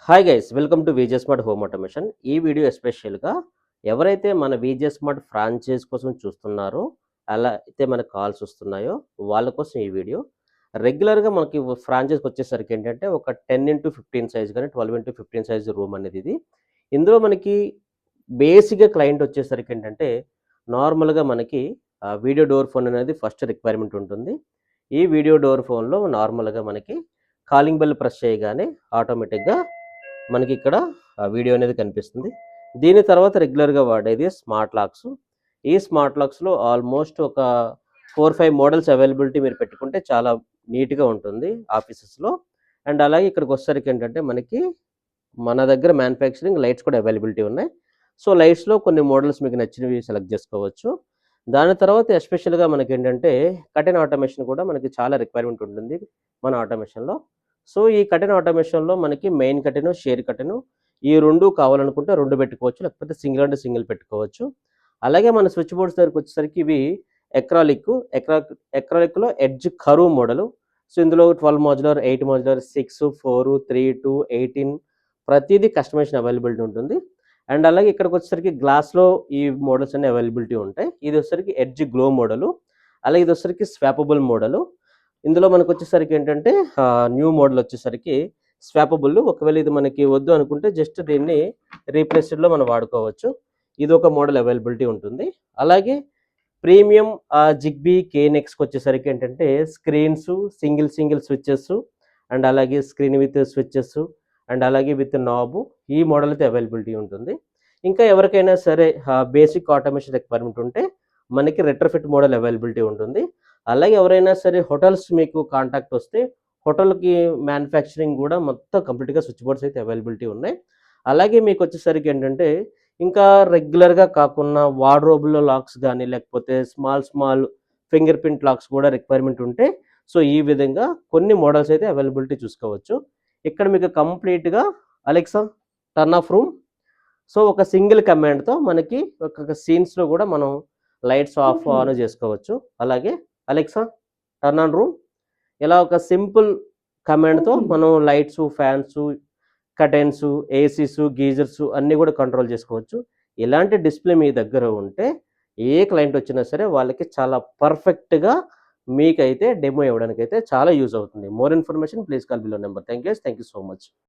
Hi guys, welcome to VJ smart home automation. ఈ video ఎస్పెషల్గా ఎవరైతే మన విజే స్మార్ట్ ఫ్రాంచైజ్ కోసం చూస్తున్నారో, అలా అయితే మనకు కాల్స్ వస్తున్నాయో వాళ్ళ కోసం ఈ వీడియో. రెగ్యులర్గా మనకి ఫ్రాంచైజ్కి వచ్చేసరికి ఏంటంటే ఒక 10x15 సైజ్ కానీ 12x15 సైజ్ రూమ్ అనేది ఇది. ఇందులో మనకి బేసిక్గా క్లయింట్ వచ్చేసరికి ఏంటంటే నార్మల్గా మనకి వీడియో డోర్ ఫోన్ అనేది ఫస్ట్ రిక్వైర్మెంట్ ఉంటుంది. ఈ వీడియో డోర్ ఫోన్లో నార్మల్గా మనకి కాలింగ్ బెల్ ప్రెస్ చేయగానే ఆటోమేటిక్గా మనకి ఇక్కడ వీడియో అనేది కనిపిస్తుంది. దీని తర్వాత రెగ్యులర్గా వాడేది స్మార్ట్ లాక్స్. ఈ స్మార్ట్ లాక్స్లో ఆల్మోస్ట్ ఒక 4-5 మోడల్స్ అవైలబిలిటీ మీరు పెట్టుకుంటే చాలా నీట్గా ఉంటుంది ఆఫీసెస్లో. అండ్ అలాగే ఇక్కడికి వచ్చేసరికి ఏంటంటే మనకి మన దగ్గర మ్యానుఫ్యాక్చరింగ్ లైట్స్ కూడా అవైలబిలిటీ ఉన్నాయి. సో లైట్స్లో కొన్ని మోడల్స్ మీకు నచ్చినవి సెలెక్ట్ చేసుకోవచ్చు. దాని తర్వాత ఎస్పెషల్గా మనకి ఏంటంటే కర్టెన్ ఆటోమేషన్ కూడా మనకి చాలా రిక్వైర్మెంట్ ఉంటుంది మన ఆటోమేషన్లో. సో ఈ కర్టెన్ ఆటోమేషన్లో మనకి మెయిన్ కర్టెను, షేర్ కర్టెను ఈ 2 కావాలనుకుంటే 2 పెట్టుకోవచ్చు. లేకపోతే సింగిల్ అంటే సింగిల్ పెట్టుకోవచ్చు. అలాగే మన స్విచ్ బోర్డ్స్ దగ్గరికి వచ్చేసరికి ఇవి ఎక్రాలిక్లో ఎడ్జ్ కర్వ్ మోడలు. సో ఇందులో 12 మాడ్యులర్, 8 మాడ్యులర్, 6, 4, 3, 2, 18 ప్రతిదీ కస్టమైజేషన్ అవైలబిలిటీ ఉంటుంది. అండ్ అలాగే ఇక్కడికి వచ్చేసరికి గ్లాస్లో ఈ మోడల్స్ అన్ని అవైలబిలిటీ ఉంటాయి. ఇది వచ్చేసరికి ఎడ్జ్ గ్లో మోడలు. అలాగే ఇది వచ్చేసరికి స్వాపబుల్ మోడలు. ఇందులో మనకు వచ్చేసరికి ఏంటంటే న్యూ మోడల్ వచ్చేసరికి స్వాపబుల్. ఒకవేళ ఇది మనకి వద్దు అనుకుంటే జస్ట్ దీన్ని రీప్లేస్డ్లో మనం వాడుకోవచ్చు. ఇది ఒక మోడల్ అవైలబిలిటీ ఉంటుంది. అలాగే ప్రీమియం జిగ్బీ కేనెక్స్కి వచ్చేసరికి ఏంటంటే స్క్రీన్స్, సింగిల్ స్విచ్చెస్ అండ్ అలాగే స్క్రీన్ విత్ స్విచ్చెస్ అండ్ అలాగే విత్ నాబు ఈ మోడల్ అయితే అవైలబిలిటీ ఉంటుంది. ఇంకా ఎవరికైనా సరే బేసిక్ ఆటోమేషన్ రిక్వైర్మెంట్ ఉంటే మనకి రెట్రోఫిట్ మోడల్ అవైలబిలిటీ ఉంటుంది. అలాగే ఎవరైనా సరే హోటల్స్ మీకు కాంటాక్ట్ వస్తే హోటల్కి మ్యానుఫ్యాక్చరింగ్ కూడా మొత్తం కంప్లీట్గా స్విచ్ బోర్డ్స్ అయితే అవైలబిలిటీ ఉన్నాయి. అలాగే మీకు వచ్చేసరికి ఏంటంటే ఇంకా రెగ్యులర్గా కాకుండా వార్డ్రోబ్లో లాక్స్ కానీ లేకపోతే స్మాల్ ఫింగర్ ప్రింట్ లాక్స్ కూడా రిక్వైర్మెంట్ ఉంటే సో ఈ విధంగా కొన్ని మోడల్స్ అయితే అవైలబిలిటీ చూసుకోవచ్చు. ఇక్కడ మీకు కంప్లీట్గా Alexa turn off room. So ఒక సింగిల్ కమాండ్తో మనకి ఒక సీన్స్లో కూడా మనం లైట్స్ ఆఫ్ ఆన్ చేసుకోవచ్చు. అలాగే అలెక్సా టర్న్ ఆన్ రూమ్, ఇలా ఒక సింపుల్ కమాండ్తో మనం lights, fans, curtains, ACs, geysers అన్నీ కూడా కంట్రోల్ చేసుకోవచ్చు. ఇలాంటి డిస్ప్లే మీ దగ్గర ఉంటే ఏ క్లయింట్ వచ్చినా సరే వాళ్ళకి చాలా పర్ఫెక్ట్గా మీకైతే డెమో ఇవ్వడానికైతే చాలా యూజ్ అవుతుంది. More information please call below number. Thank you so much.